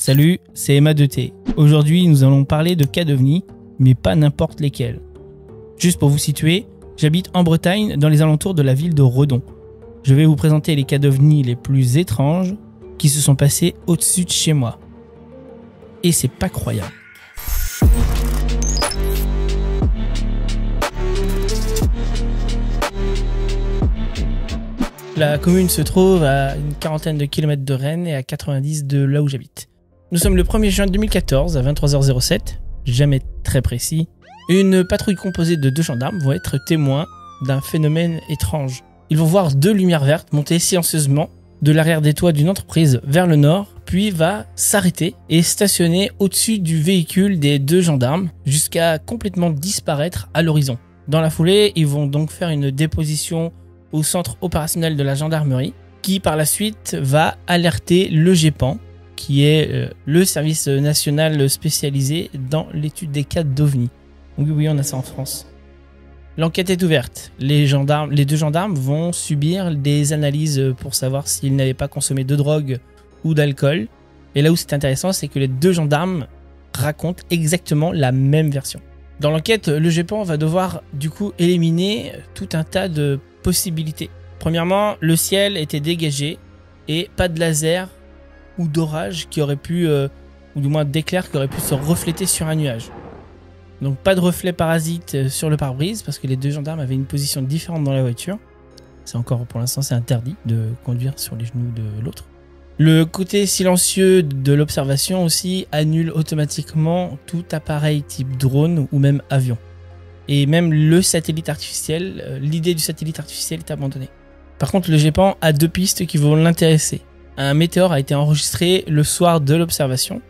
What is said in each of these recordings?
Salut, c'est Emma de T. Aujourd'hui, nous allons parler de cas d'OVNI, mais pas n'importe lesquels. Juste pour vous situer, j'habite en Bretagne, dans les alentours de la ville de Redon. Je vais vous présenter les cas d'OVNI les plus étranges qui se sont passés au-dessus de chez moi. Et c'est pas croyable. La commune se trouve à une quarantaine de kilomètres de Rennes et à 90 de là où j'habite. Nous sommes le 1er juin 2014 à 23h07, jamais très précis. Une patrouille composée de 2 gendarmes vont être témoins d'un phénomène étrange. Ils vont voir 2 lumières vertes monter silencieusement de l'arrière des toits d'une entreprise vers le nord, puis va s'arrêter et stationner au-dessus du véhicule des 2 gendarmes jusqu'à complètement disparaître à l'horizon. Dans la foulée, ils vont donc faire une déposition au centre opérationnel de la gendarmerie, qui par la suite va alerter le GEPAN, qui est le service national spécialisé dans l'étude des cas d'OVNI. Oui, on a ça en France. L'enquête est ouverte. Les 2 gendarmes vont subir des analyses pour savoir s'ils n'avaient pas consommé de drogue ou d'alcool. Et là où c'est intéressant, c'est que les 2 gendarmes racontent exactement la même version. Dans l'enquête, le GEPAN va devoir du coup éliminer tout un tas de possibilités. Premièrement, le ciel était dégagé et pas de laser ou d'orage qui aurait pu, ou du moins d'éclair qui aurait pu se refléter sur un nuage. Donc pas de reflet parasite sur le pare-brise parce que les 2 gendarmes avaient une position différente dans la voiture. C'est encore, pour l'instant, c'est interdit de conduire sur les genoux de l'autre. Le côté silencieux de l'observation aussi annule automatiquement tout appareil type drone ou même avion. Et même le satellite artificiel, l'idée du satellite artificiel est abandonnée. Par contre, le GEPAN a 2 pistes qui vont l'intéresser. Un météore a été enregistré le soir de l'observation.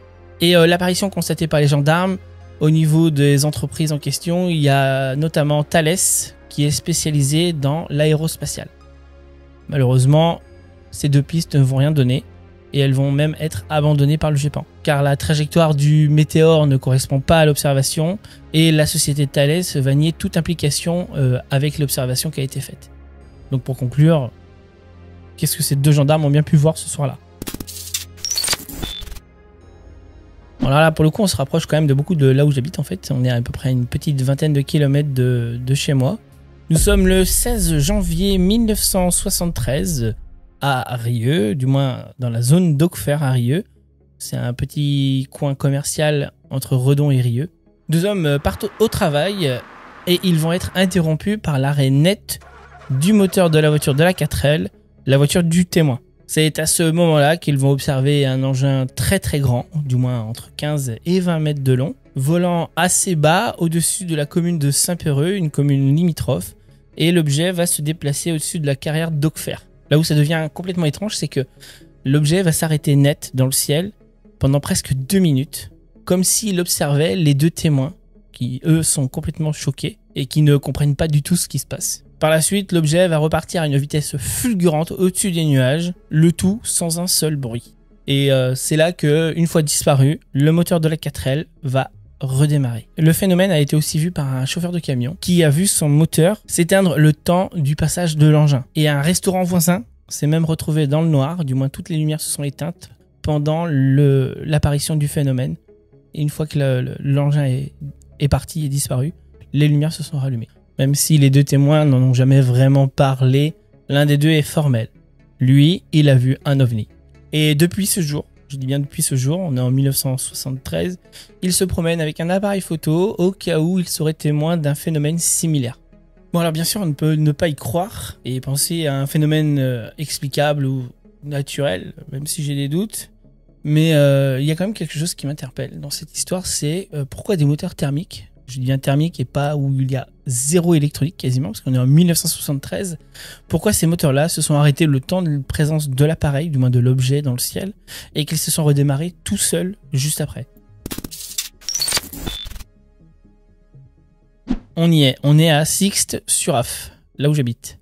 Et l'apparition constatée par les gendarmes au niveau des entreprises en question, il y a notamment Thales qui est spécialisé dans l'aérospatial. Malheureusement, ces 2 pistes ne vont rien donner. Et elles vont même être abandonnées par le GEPAN. Car la trajectoire du météore ne correspond pas à l'observation et la société Thales va nier toute implication avec l'observation qui a été faite. Donc pour conclure, qu'est-ce que ces 2 gendarmes ont bien pu voir ce soir-là? Alors là, pour le coup, on se rapproche quand même de beaucoup de là où j'habite en fait. On est à peu près à une petite vingtaine de kilomètres de chez moi. Nous sommes le 16 janvier 1973 à Rieux, du moins dans la zone d'Auxerre à Rieux. C'est un petit coin commercial entre Redon et Rieux. 2 hommes partent au travail et ils vont être interrompus par l'arrêt net du moteur de la voiture de la 4L, la voiture du témoin. C'est à ce moment-là qu'ils vont observer un engin très très grand, du moins entre 15 et 20 mètres de long, volant assez bas au-dessus de la commune de Saint-Peyreux, une commune limitrophe, et l'objet va se déplacer au-dessus de la carrière d'Auxerre. Là où ça devient complètement étrange, c'est que l'objet va s'arrêter net dans le ciel pendant presque 2 minutes, comme s'il observait les 2 témoins, qui eux sont complètement choqués et qui ne comprennent pas du tout ce qui se passe. Par la suite, l'objet va repartir à une vitesse fulgurante au-dessus des nuages, le tout sans un seul bruit. Et c'est là que, une fois disparu, le moteur de la 4L va redémarrer. Le phénomène a été aussi vu par un chauffeur de camion qui a vu son moteur s'éteindre le temps du passage de l'engin. Et un restaurant voisin s'est même retrouvé dans le noir, du moins toutes les lumières se sont éteintes pendant l'apparition du phénomène. Et une fois que l'engin est parti et disparu, les lumières se sont rallumées. Même si les 2 témoins n'en ont jamais vraiment parlé, l'un des 2 est formel. Lui, il a vu un OVNI. Et depuis ce jour, je dis bien depuis ce jour, on est en 1973, il se promène avec un appareil photo au cas où il serait témoin d'un phénomène similaire. Bon alors bien sûr on ne peut ne pas y croire et penser à un phénomène explicable ou naturel, même si j'ai des doutes, mais il y a quand même quelque chose qui m'interpelle dans cette histoire, c'est pourquoi des moteurs thermiques, je dis bien thermiques et pas où il y a 0 électronique quasiment, parce qu'on est en 1973, pourquoi ces moteurs-là se sont arrêtés le temps de la présence de l'appareil, du moins de l'objet dans le ciel, et qu'ils se sont redémarrés tout seuls juste après. On y est, on est à Sixte-sur-Affe, là où j'habite.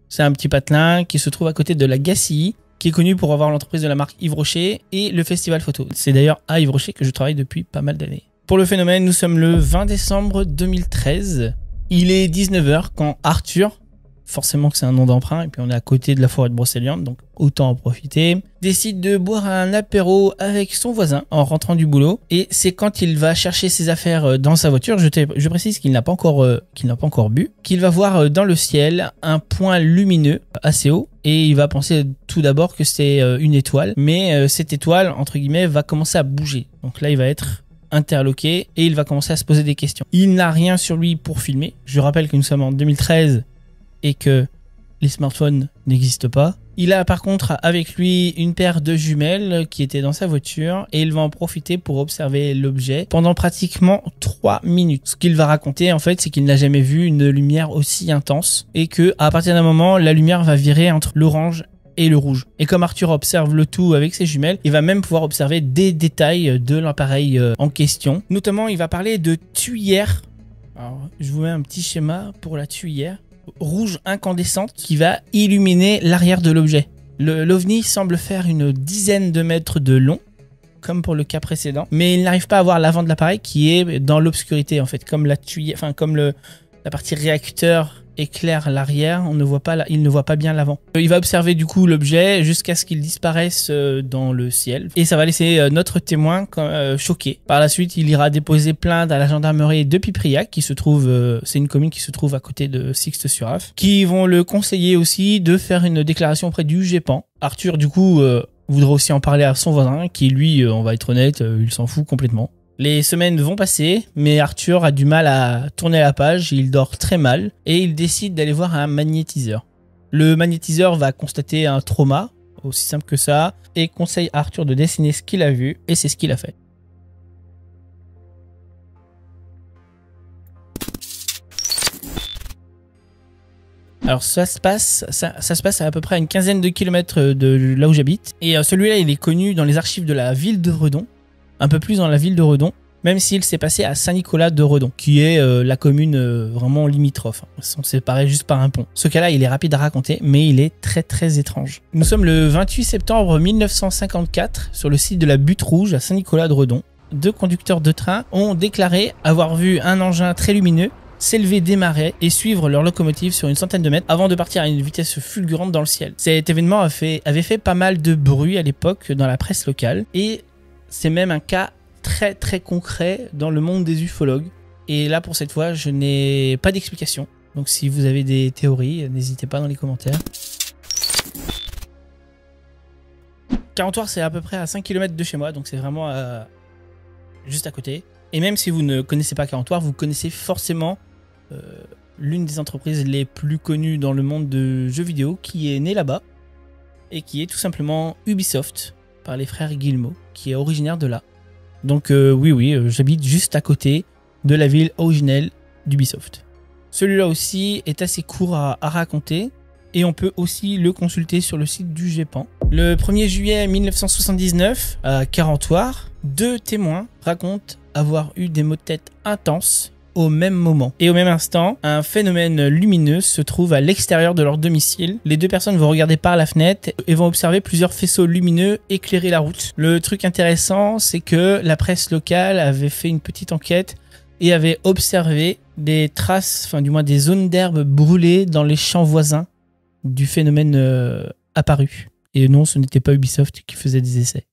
C'est un petit patelin qui se trouve à côté de la Gacilly, qui est connu pour avoir l'entreprise de la marque Yves Rocher et le festival photo. C'est d'ailleurs à Yves Rocher que je travaille depuis pas mal d'années. Pour le phénomène, nous sommes le 20 décembre 2013. Il est 19h quand Arthur, forcément que c'est un nom d'emprunt, et puis on est à côté de la forêt de Brocéliande, donc autant en profiter. Décide de boire un apéro avec son voisin en rentrant du boulot, et c'est quand il va chercher ses affaires dans sa voiture, je précise qu'il n'a pas encore bu, qu'il va voir dans le ciel un point lumineux assez haut, et il va penser tout d'abord que c'est une étoile, mais cette étoile, entre guillemets, va commencer à bouger. Donc là, il va être interloqué et il va commencer à se poser des questions. Il n'a rien sur lui pour filmer. Je rappelle que nous sommes en 2013 et que les smartphones n'existent pas. Il a par contre avec lui une paire de jumelles qui étaient dans sa voiture et il va en profiter pour observer l'objet pendant pratiquement 3 minutes. Ce qu'il va raconter en fait, c'est qu'il n'a jamais vu une lumière aussi intense et que à partir d'un moment, la lumière va virer entre l'orange et le rouge. Et comme Arthur observe le tout avec ses jumelles, il va même pouvoir observer des détails de l'appareil en question. Notamment, il va parler de tuyère. Alors, je vous mets un petit schéma pour la tuyère rouge incandescente qui va illuminer l'arrière de l'objet. L'OVNI semble faire une dizaine de mètres de long, comme pour le cas précédent, mais il n'arrive pas à voir l'avant de l'appareil qui est dans l'obscurité en fait, comme la tuyère, enfin comme la partie réacteur éclaire l'arrière, il ne voit pas bien l'avant. Il va observer du coup l'objet jusqu'à ce qu'il disparaisse dans le ciel et ça va laisser notre témoin choqué. Par la suite, il ira déposer plainte à la gendarmerie de Pipriac qui se trouve, c'est une commune qui se trouve à côté de Sixte-sur-Affe, qui vont le conseiller aussi de faire une déclaration auprès du GEPAN. Arthur du coup voudra aussi en parler à son voisin qui lui, on va être honnête, il s'en fout complètement. Les semaines vont passer, mais Arthur a du mal à tourner la page, il dort très mal et il décide d'aller voir un magnétiseur. Le magnétiseur va constater un trauma, aussi simple que ça, et conseille à Arthur de dessiner ce qu'il a vu, et c'est ce qu'il a fait. Alors ça se passe à peu près à une quinzaine de kilomètres de là où j'habite, et celui-là il est connu dans les archives de la ville de Redon. Un peu plus dans la ville de Redon, même s'il s'est passé à Saint-Nicolas de Redon, qui est la commune vraiment limitrophe. Ils sont séparés juste par un pont. Ce cas-là, il est rapide à raconter, mais il est très très étrange. Nous sommes le 28 septembre 1954 sur le site de la Butte Rouge à Saint-Nicolas de Redon. 2 conducteurs de train ont déclaré avoir vu un engin très lumineux s'élever des marais et suivre leur locomotive sur une centaine de mètres avant de partir à une vitesse fulgurante dans le ciel. Cet événement avait fait pas mal de bruit à l'époque dans la presse locale et c'est même un cas très très concret dans le monde des ufologues. Et là pour cette fois je n'ai pas d'explication. Donc si vous avez des théories, n'hésitez pas dans les commentaires. Carentoire c'est à peu près à 5 km de chez moi, donc c'est vraiment juste à côté. Et même si vous ne connaissez pas Carentoire, vous connaissez forcément l'une des entreprises les plus connues dans le monde de jeux vidéo qui est née là-bas et qui est tout simplement Ubisoft, par les frères Guillemot, qui est originaire de là. Donc oui, j'habite juste à côté de la ville originelle d'Ubisoft. Celui-là aussi est assez court à raconter et on peut aussi le consulter sur le site du GEPAN. Le 1er juillet 1979, à Carentoire, 2 témoins racontent avoir eu des maux de tête intenses au même moment. Et au même instant, un phénomène lumineux se trouve à l'extérieur de leur domicile. Les 2 personnes vont regarder par la fenêtre et vont observer plusieurs faisceaux lumineux éclairer la route. Le truc intéressant, c'est que la presse locale avait fait une petite enquête et avait observé des traces, enfin du moins des zones d'herbe brûlées dans les champs voisins du phénomène apparu. Et non, ce n'était pas Ubisoft qui faisait des essais.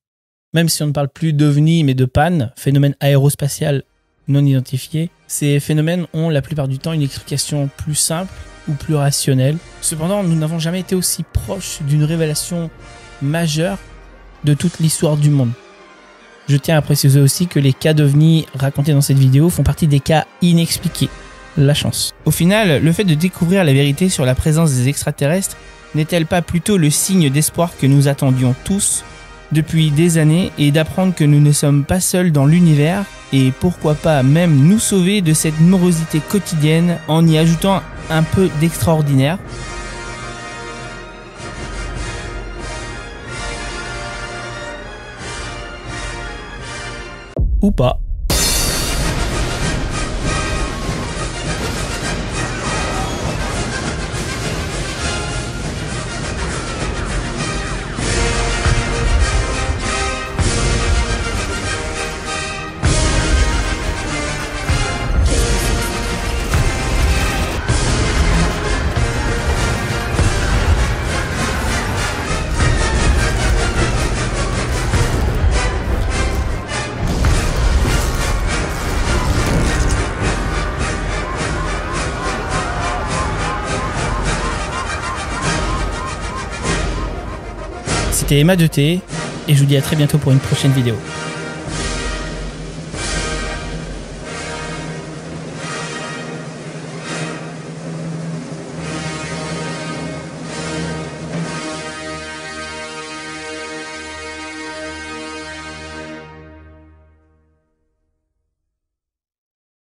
Même si on ne parle plus d'OVNI mais de panne, phénomène aérospatial non identifiés, ces phénomènes ont la plupart du temps une explication plus simple ou plus rationnelle. Cependant, nous n'avons jamais été aussi proches d'une révélation majeure de toute l'histoire du monde. Je tiens à préciser aussi que les cas d'OVNI racontés dans cette vidéo font partie des cas inexpliqués. La chance. Au final, le fait de découvrir la vérité sur la présence des extraterrestres n'est-elle pas plutôt le signe d'espoir que nous attendions tous depuis des années et d'apprendre que nous ne sommes pas seuls dans l'univers et pourquoi pas même nous sauver de cette morosité quotidienne en y ajoutant un peu d'extraordinaire? Ou pas. C'était Emma 2T et je vous dis à très bientôt pour une prochaine vidéo.